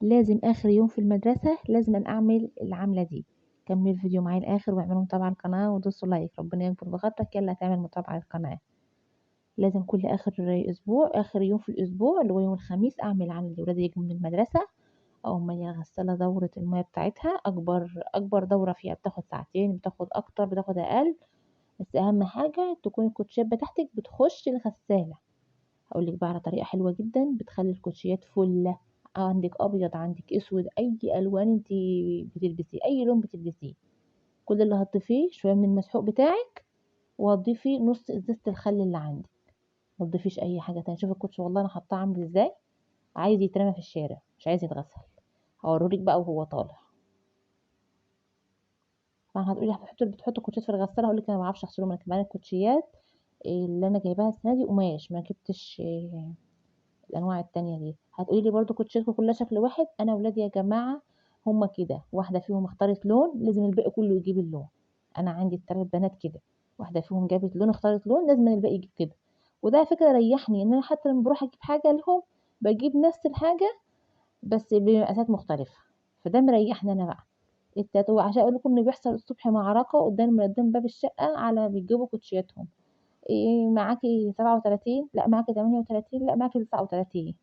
لازم آخر يوم في المدرسة لازمًا أعمل العملة دي. كمّلوا الفيديو معايا للآخر واعملوا متابعة للقناة ودوسوا لايك، ربنا يكبر بخاطرك يالّا تعمل متابعة للقناة. لازم كل آخر أسبوع آخر يوم في الأسبوع اللي هو يوم الخميس أعمل عمل ولادي ييجوا من المدرسة، أقوم مالية الغسالة دورة المَيّة بتاعتها، أكبر دورة فيها بتاخد ساعتين، بتاخد أكتر، بتاخد أقل، بس أهم حاجة تكون الكوتشيات بتاعتِك بتخش الغسالة. هاقول لِك بقى على طريقة حلوة جدًا بتخلّي الكوتشيات فُلّة، عندِك أبيض، عندِك أسود، أي ألوان أنتِ بتلبسيه، أي لون بتلبسيه، كل اللي هتضيفيه شوية من المسحوق بتاعِك، وهتضيفي نُص إزازة الخل اللي عندِك، ما تضيفيش أي حاجة تانية. شوفي الكوتشي والله أنا حاطاه عامل إزاي، عايز يترمى في الشارع، مش عايز يتغسل. هاوريه لِك بقى وهو طالع. فهتقولي لي بتحطي الكوتشيات في الغسالة، هاقول لِك أنا ما باعرفش أغسلهم، أنا كمان الكوتشيات اللي أنا جايباها السنة دي قماش، ما جبتش الأنواع التانية دي. هتقولي لي برضه كوتشياتكم كلها شكل واحد، أنا ولادي يا جماعة هُم كده، واحدة فيهم اختارت لون لازم الباقي كله يجيب اللون، أنا عندي ال3 بنات كده، واحدة فيهم جابت لون اختارت لون لازمًا الباقي يجيب كده، وده على فكرة ريحني إن أنا حتى لمّا باروح أجيب حاجة لهم باجيب نفس الحاجة بس بمقاسات مختلفة، فده مريحني أنا بقى. عشان أقول لكم إن بيحصل الصبح معركة قدام باب الشقة على بيجيبوا كوتشياتهم. معاكِ 37 لأ معاكِ 38 لأ معاكِ 39